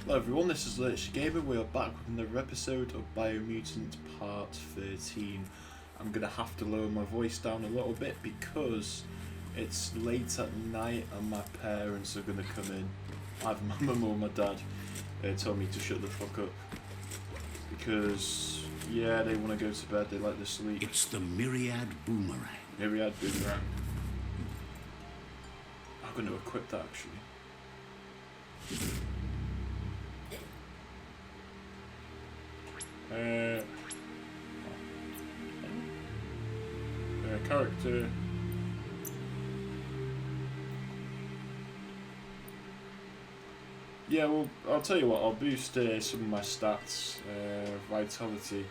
Hello everyone, this is Lurch Gamer. We are back with another episode of Biomutant Part 13. I'm going to have to lower my voice down a little bit because it's late at night and my parents are going to come in. Either my mum or my dad told me to shut the fuck up. Because, yeah, they want to go to bed, they like to sleep. It's the Myriad Boomerang. Myriad Boomerang. I'm going to equip that actually. Character. Yeah, well, I'll tell you what, I'll boost some of my stats. Vitality.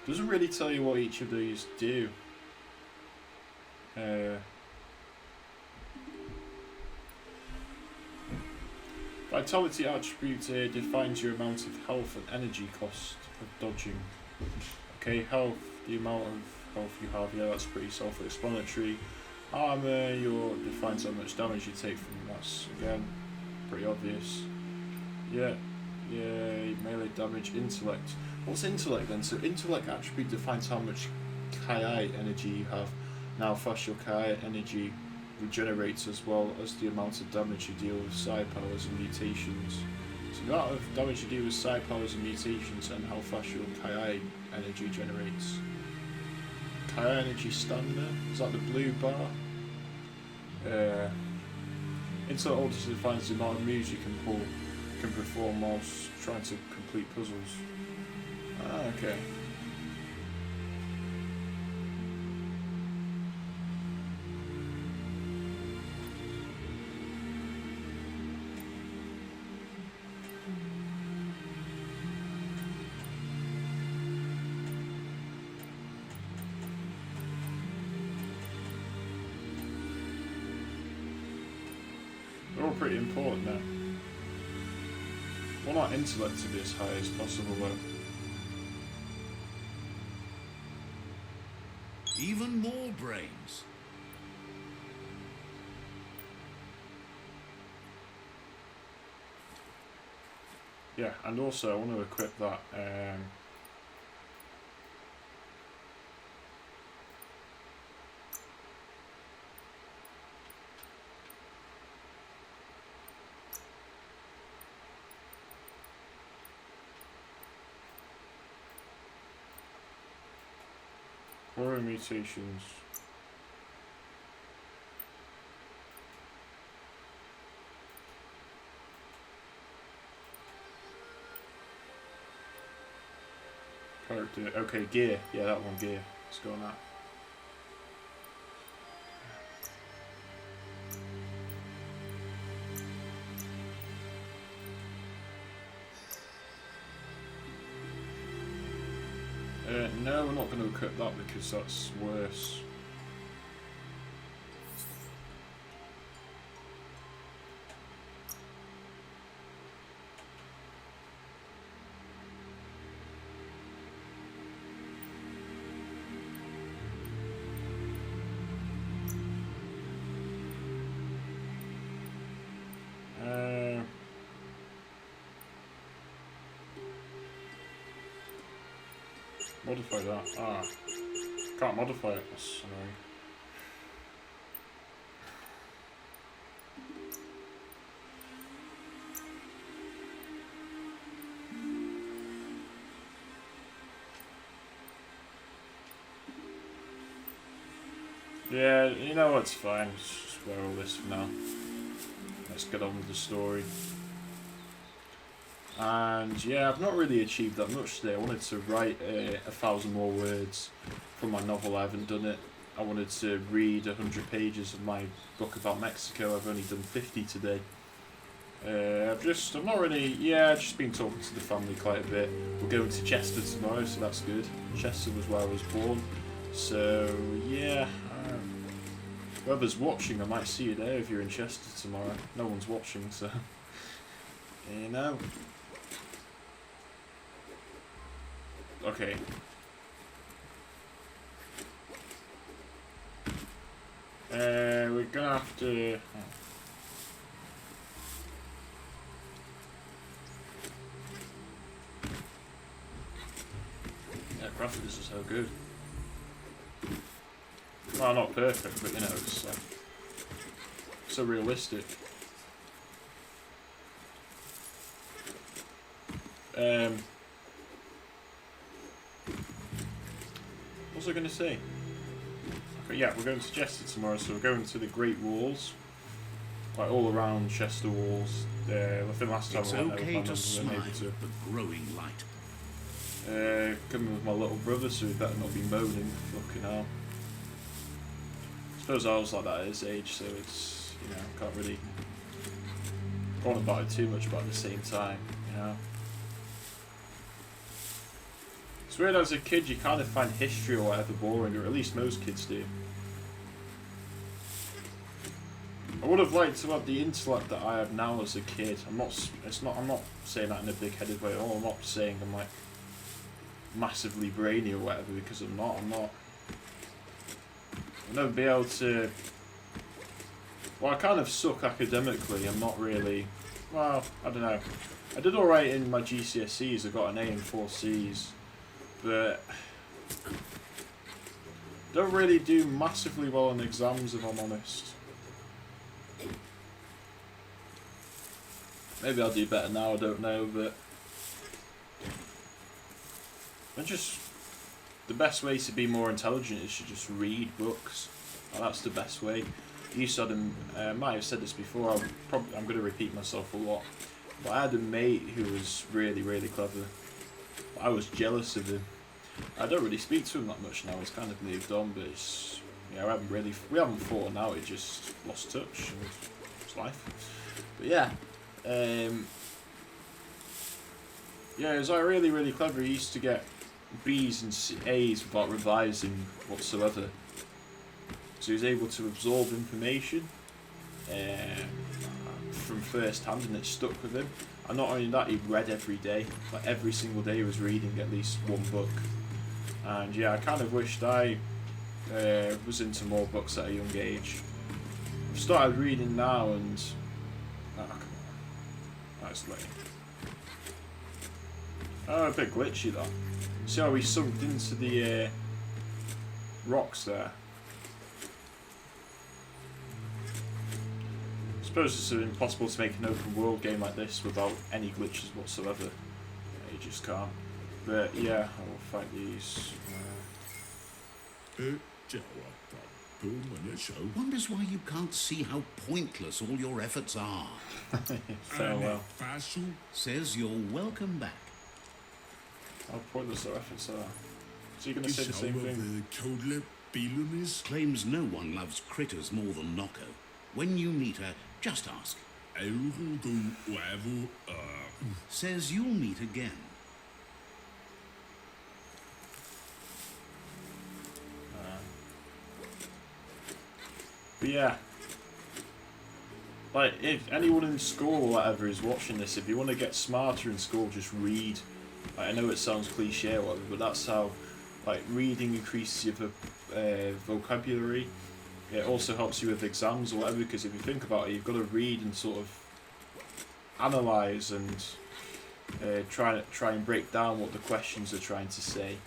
Doesn't really tell you what each of these do. Vitality attribute defines your amount of health and energy cost of dodging. Okay, health, the amount of health you have, yeah, that's pretty self-explanatory. Armor, defines how much damage you take from that's again pretty obvious. Yeah, melee damage, intellect. What's intellect then? So intellect attribute defines how much Ki energy you have. Now fast your Ki energy regenerates as well as the amount of damage you deal with psi powers and mutations. So the amount of damage you deal with psi powers and mutations and how fast your Ki energy generates. Ki energy stamina, is that the blue bar? Intellect also defines the amount of moves you can perform whilst trying to complete puzzles. Ah, okay. They're all pretty important now. I want our intellect to be as high as possible though. Even more brains. Yeah, and also I want to equip that horror mutations. Character, okay, gear. Yeah, that one, gear. Let's go on that. No, we're not going to equip that because that's worse. Modify that. Ah. Can't modify it. That's annoying. Yeah, you know what's fine. Let's just wear all this for now. Let's get on with the story. And yeah, I've not really achieved that much today. I wanted to write 1,000 more words from my novel. I haven't done it. I wanted to read 100 pages of my book about Mexico. I've only done 50 today. I've not really, I've just been talking to the family quite a bit. We're going to Chester tomorrow, so that's good. Chester was where I was born. So yeah, whoever's watching, I might see you there if you're in Chester tomorrow. No one's watching, so you know. Okay. We're gonna have to. graphics are so good. Well, not perfect, but you know, it's so realistic. What was I going to say? Okay, yeah, we're going to Chester tomorrow, so we're going to the Great Walls, like all around Chester Walls. I think last time It's I went okay there with to my smile mum, at the growing light. coming with my little brother, so he better not be moaning. Fucking hell. I suppose I was like that at his age, so it's, you know, can't really go on about it too much, but at the same time, you know. It's weird, as a kid you kind of find history or whatever boring, or at least most kids do. I would have liked to have the intellect that I have now as a kid. I'm not saying that in a big-headed way at all. I'm not saying I'm like massively brainy or whatever, because I'm not. I'll never be able to. Well, I kind of suck academically. I'm not really. Well, I don't know. I did all right in my GCSEs. I got an A and 4 Cs, but don't really do massively well in exams, if I'm honest. Maybe I'll do better now, I don't know, but the best way to be more intelligent is to just read books. Well, that's the best way. You said, might have said this before, I'm going to repeat myself a lot, but I had a mate who was really, really clever. I was jealous of him. I don't really speak to him that much now, he's kind of moved on, but it's, yeah, we haven't fought out, he just lost touch, and it's life. But yeah. Yeah, he was like really, really clever. He used to get B's and A's without revising whatsoever. So he was able to absorb information from first hand, and it stuck with him. And not only that, he read every day. Like every single day he was reading at least one book. And yeah, I kind of wished I was into more books at a young age. I've started reading now, and that's late. Oh, a bit glitchy that. See how we sunk into the rocks there? I suppose it's impossible to make an open world game like this without any glitches whatsoever. Yeah, you just can't. But yeah, I will fight these. Wonders why you can't see how pointless all your efforts are. Farewell. Says you're welcome back. How pointless their efforts are. So you're going to say the same thing? Claims no one loves critters more than Nocco. When you meet her, just ask. Says you'll meet again. But yeah, like if anyone in school or whatever is watching this, if you want to get smarter in school, just read. Like, I know it sounds cliche or whatever, but that's how, like, reading increases your vocabulary. It also helps you with exams or whatever, because if you think about it, you've got to read and sort of analyse and try and break down what the questions are trying to say,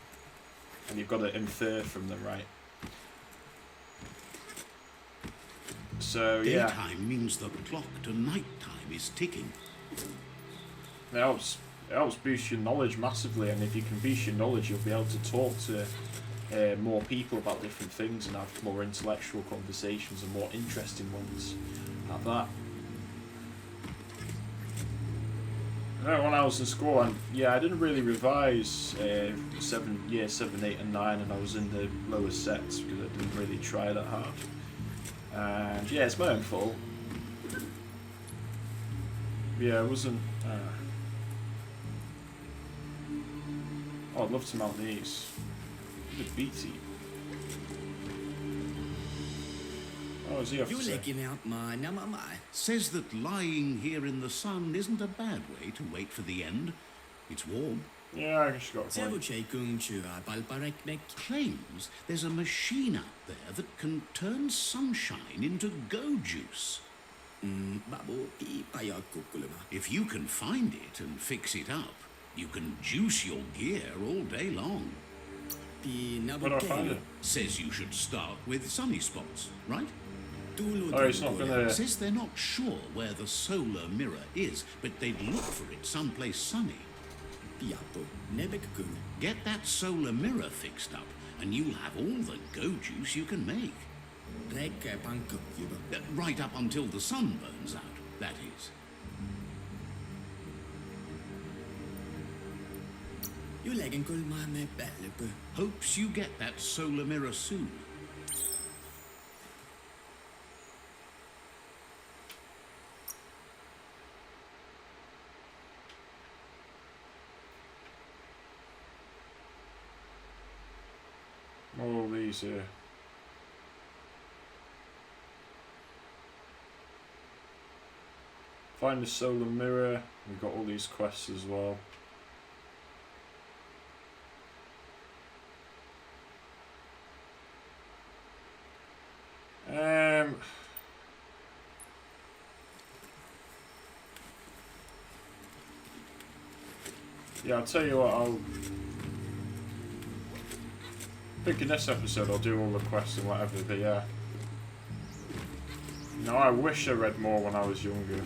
and you've got to infer from them, right? So yeah, Daytime means the clock to nighttime is ticking. It helps boost your knowledge massively, and if you can boost your knowledge, you'll be able to talk to more people about different things and have more intellectual conversations and more interesting ones at that. When I was in school, I didn't really revise year 7, 8 and 9, and I was in the lower sets because I didn't really try that hard. And yeah, it's my own fault. Yeah, it wasn't. Oh, I'd love to mount these. The BT. Oh, is he off? Says that lying here in the sun isn't a bad way to wait for the end. It's warm. Yeah, I guess you got a point. Claims there's a machine out there that can turn sunshine into go juice. If you can find it and fix it up, you can juice your gear all day long. Where do I find it? Says you should start with sunny spots, right? Oh, it's not gonna... Says they're not sure where the solar mirror is, but they'd look for it someplace sunny. Get that solar mirror fixed up, and you'll have all the go juice you can make. Right up until the sun burns out, that is. Hopes you get that solar mirror soon. All these here. Find the solar mirror. We've got all these quests as well. Yeah, I'll tell you what, I think in this episode I'll do all the quests and whatever, but yeah. You know, I wish I read more when I was younger.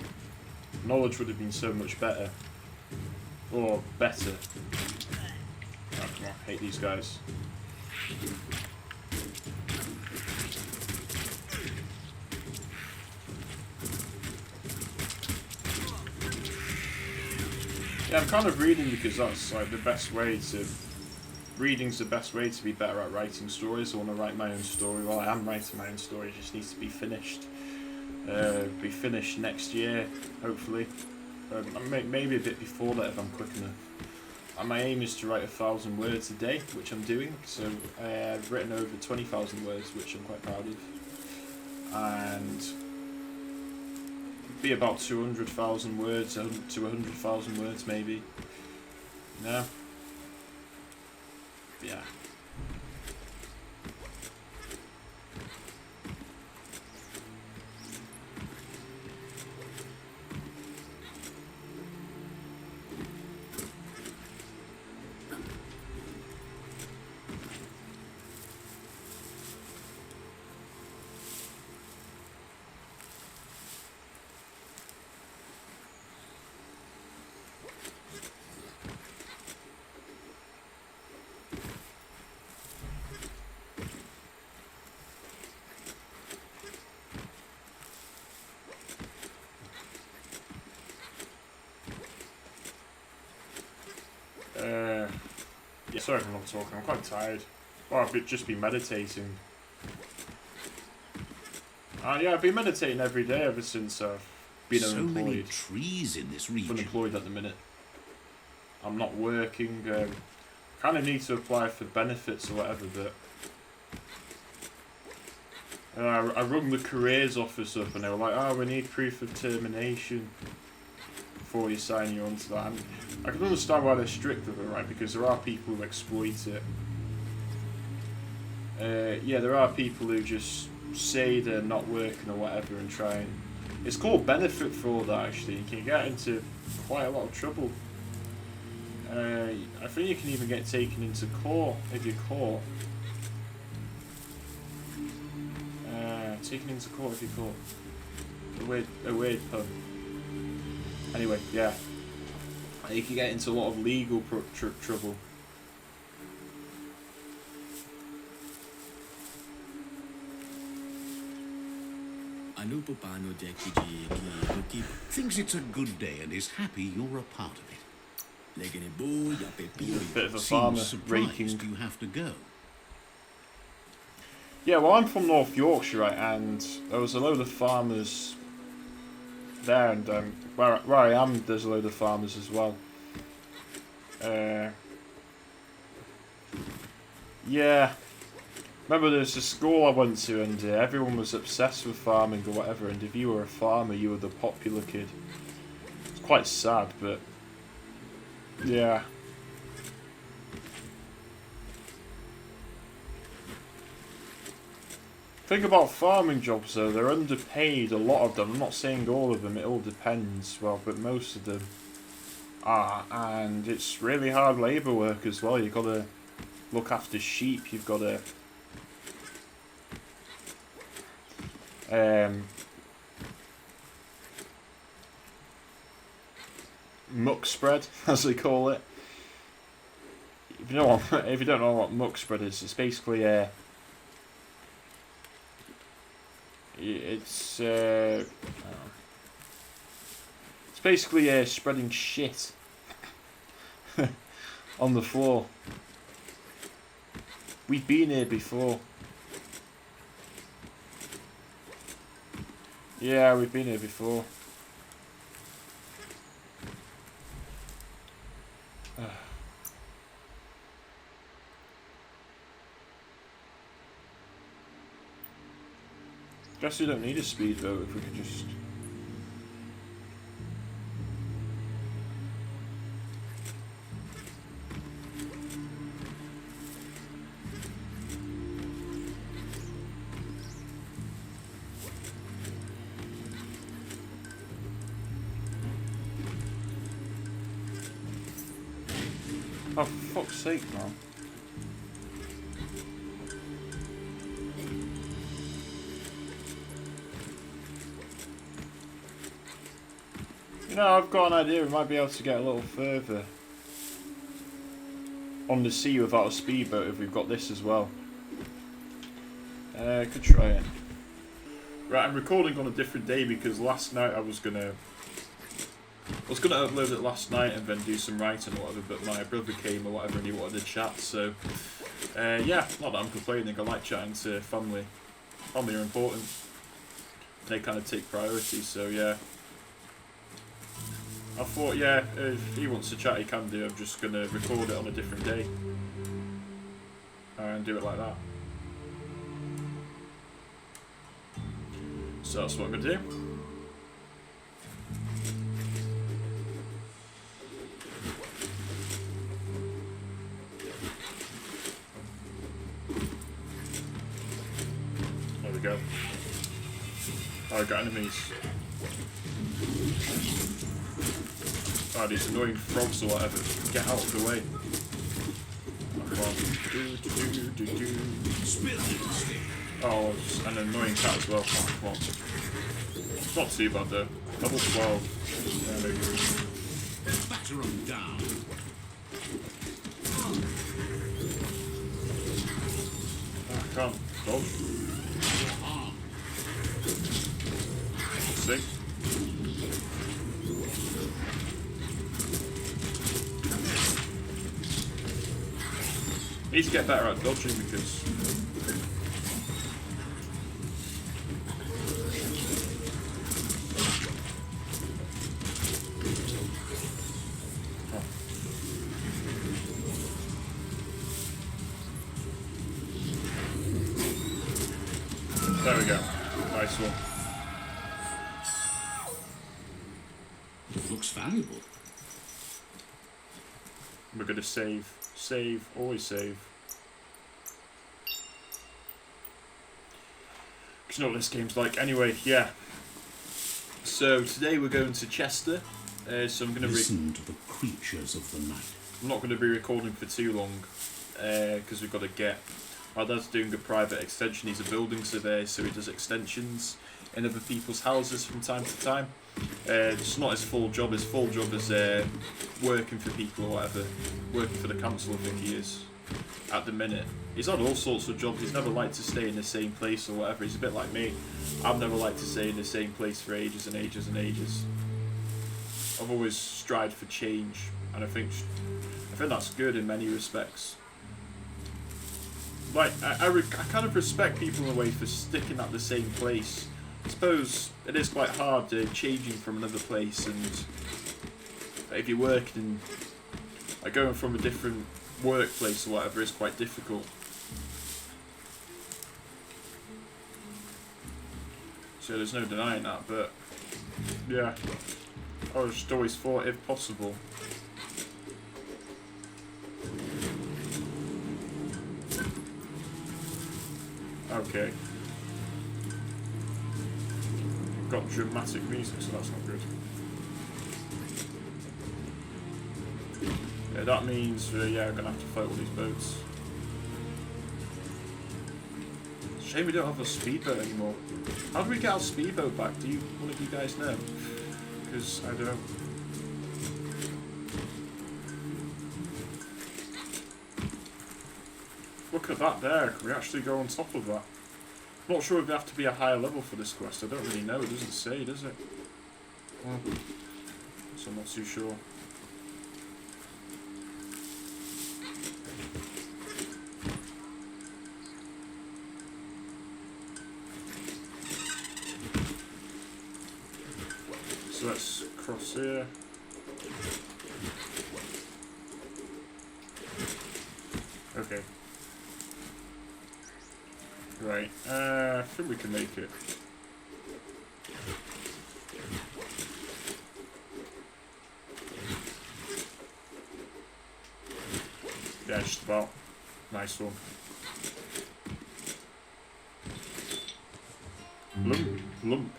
Knowledge would have been so much better. Or better. Oh, come on, I hate these guys. Yeah, I'm kind of reading because that's like the best way to... Reading's the best way to be better at writing stories. I want to write my own story. Well, I am writing my own story, it just needs to be finished. Be finished next year, hopefully. Maybe a bit before that if I'm quick enough. And my aim is to write 1,000 words a day, which I'm doing. So I've written over 20,000 words, which I'm quite proud of. And be about 200,000 words to 100,000 words maybe. No. Yeah. Yeah, sorry if I'm not talking, I'm quite tired. Well, I've just been meditating. Yeah, I've been meditating every day ever since I've been unemployed. So many trees in this region. Unemployed at the minute. I'm not working. Kind of need to apply for benefits or whatever, but I rung the careers office up and they were like, "Oh, we need proof of termination before you sign you onto that." And I can understand why they're strict with it, right? Because there are people who exploit it. Yeah, there are people who just say they're not working or whatever and try and... It's called benefit fraud, actually. You can get into quite a lot of trouble. I think you can even get taken into court if you're caught. Taken into court if you're caught. A weird pun. Anyway, yeah. You can get into a lot of legal trouble. Thinks it's a good day and is happy you're a part of it. Bit of a farmer raking. You have to go. Yeah, well, I'm from North Yorkshire, right, and there was a load of farmers there, and where I am, there's a load of farmers as well. Yeah. Remember, there's a school I went to, and everyone was obsessed with farming or whatever, and if you were a farmer, you were the popular kid. It's quite sad, but... yeah. Thing about farming jobs though, they're underpaid, a lot of them. I'm not saying all of them, it all depends, well, but most of them are, and it's really hard labour work as well. You've got to look after sheep. You've got to muck spread, as they call it. If you don't know what muck spread is, it's basically it's basically spreading shit on the floor. We've been here before. Yeah, we've been here before. Guess we don't need a speedboat if we could just... Oh, for fuck's sake, man. You know, I've got an idea. We might be able to get a little further on the sea without a speedboat if we've got this as well. Could try it. Right, I'm recording on a different day because last night I was gonna upload it last night and then do some writing or whatever, but my brother came or whatever and he wanted to chat, so yeah, not that I'm complaining. I like chatting to family. Family are important. They kind of take priority, so yeah. I thought, yeah, if he wants to chat, he can do. I'm just going to record it on a different day and do it like that. So that's what I'm going to do. There we go. Oh, I got enemies. Oh, these annoying frogs or whatever. Get out of the way. Oh, an annoying cat as well. Come on. It's not too bad though. Level 12. There we go. Batter 'em down. I can't dodge. See? I need to get better at dodging because there we go. Nice one. Looks valuable. We're gonna save. Save, always save. Because you know what this game's like. Anyway, yeah. So today we're going to Chester. So I'm gonna listen to the creatures of the night. I'm not going to be recording for too long because we've got to get. My dad's doing a private extension. He's a building surveyor, so he does extensions in other people's houses from time to time. It's not his full job. His full job is working for people or whatever. Working for the council, I think he is, at the minute. He's had all sorts of jobs. He's never liked to stay in the same place or whatever. He's a bit like me. I've never liked to stay in the same place for ages and ages and ages. I've always strived for change, and I think that's good in many respects. Like, I kind of respect people in a way for sticking at the same place. I suppose it is quite hard changing from another place, and if you're working, like going from a different workplace or whatever is quite difficult. So there's no denying that, but yeah, I just always thought if possible. Okay. Got dramatic music, so that's not good. Yeah, that means, yeah, I'm gonna have to fight all these boats. Shame we don't have a speedboat anymore. How do we get our speedboat back? Do you, one of you guys know? Because I don't. Look at that there. Can we actually go on top of that? I'm not sure if we have to be a higher level for this quest. I don't really know. It doesn't say, does it? Well, so I'm not too sure. So let's cross here. Okay. Right, I think we can make it. Yeah, just about. Nice one. Lump, lump.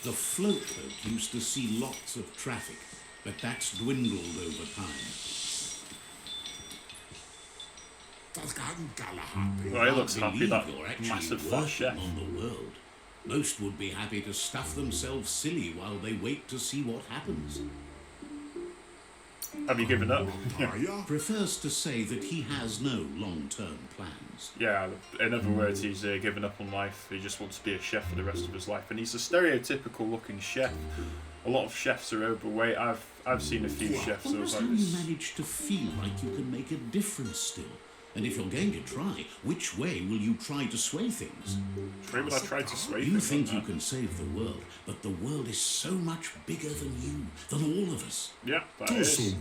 The float boat used to see lots of traffic, but that's dwindled over time. Well, he looks happy, that You're actually massive fat working chef. on the world. Most would be happy to stuff themselves silly while they wait to see what happens. Have you given up? Prefers to say that he has no long-term plans. Yeah, in other words, he's given up on life. He just wants to be a chef for the rest of his life. And he's a stereotypical looking chef. A lot of chefs are overweight. I've seen a few chefs. Well, I was how like, you manage to feel like you can make a difference still? And if you're going to try, which way will you try to sway things? why would I try to sway You things think like you that? can save the world, but the world is so much bigger than you, than all of us. Yeah, that is.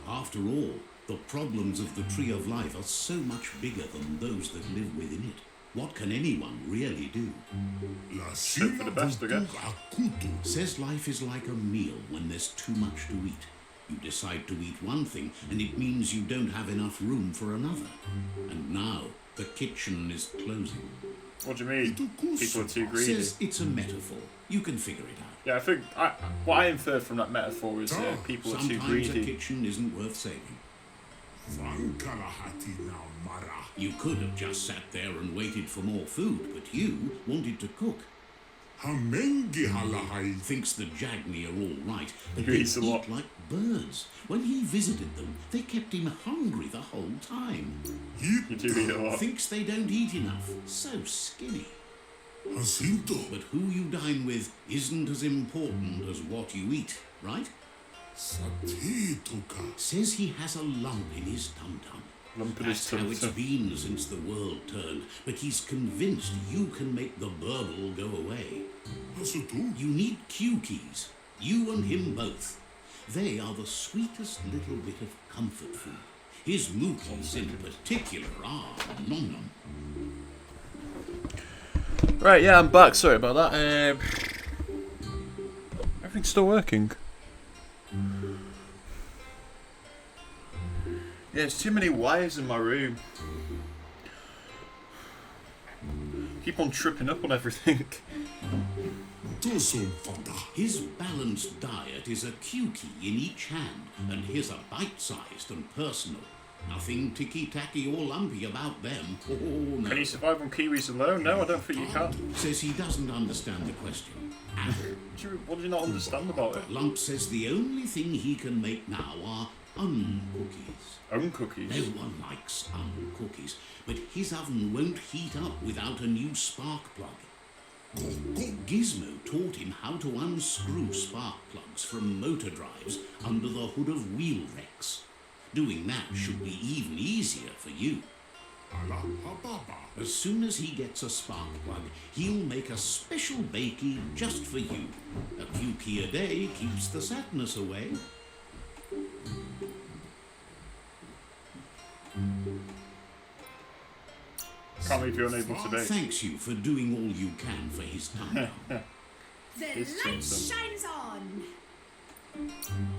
After all, the problems of the Tree of Life are so much bigger than those that live within it. What can anyone really do? Hope for the best, I guess. Says life is like a meal when there's too much to eat. You decide to eat one thing, and it means you don't have enough room for another. And now, the kitchen is closing. What do you mean? People are too greedy. Says it's a metaphor. You can figure it out. Yeah, I think what I inferred from that metaphor is people are too Sometimes a greedy. kitchen isn't worth saving. You could have just sat there and waited for more food, but you wanted to cook. Thinks the Jagni are all right, but He they eats a lot. eat like birds. When he visited them, they kept him hungry the whole time. You do eat a lot. Thinks they don't eat enough. So skinny. But who you dine with isn't as important as what you eat, right? Says he has a lump in his tum-tum. Lump in his That's how it's tum-tum. been since the world turned, but he's convinced you can make the burble go away. You need cue keys, you and him both. They are the sweetest little bit of comfort food. His mookies in particular are nom-nom. Right, yeah, I'm back. Sorry about that. Everything's still working. Yeah, there's too many wires in my room. Keep on tripping up on everything. His balanced diet is a cue key in each hand, and his are bite-sized and personal. Nothing ticky-tacky or lumpy about them. Oh, no. Can you survive on kiwis alone? No, I don't think you can. Says he doesn't understand the question. And What do you not understand about it? Lump says the only thing he can make now are cookies. Own cookies. No one likes cookies, but his oven won't heat up without a new spark plug. Gizmo taught him how to unscrew spark plugs from motor drives under the hood of wheel wrecks. Doing that should be even easier for you. As soon as he gets a spark plug, he'll make a special bakey just for you. A few key a day keeps the sadness away. Can't believe you're unable to bake. Thanks you for doing all you can for his tum-tum. The It's light awesome. shines on.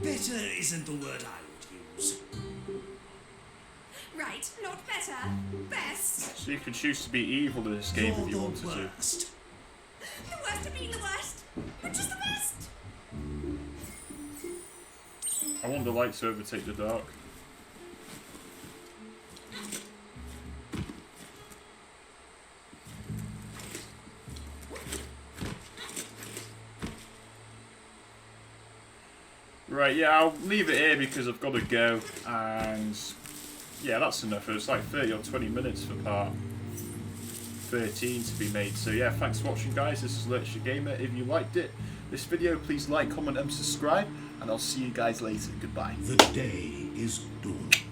Better isn't the word I would use. Right, not better. Best. So you could choose to be evil in this game if you You're wanted the to. worst. The worst of being the worst. Which is the best? I want the light to overtake the dark. Right, yeah, I'll leave it here because I've got to go, and yeah, that's enough. It's like 30 or 20 minutes for part 13 to be made. So yeah, thanks for watching, guys. This is Lurcher Gamer. If you liked this video, please like, comment, and subscribe, and I'll see you guys later. Goodbye. The day is dawning.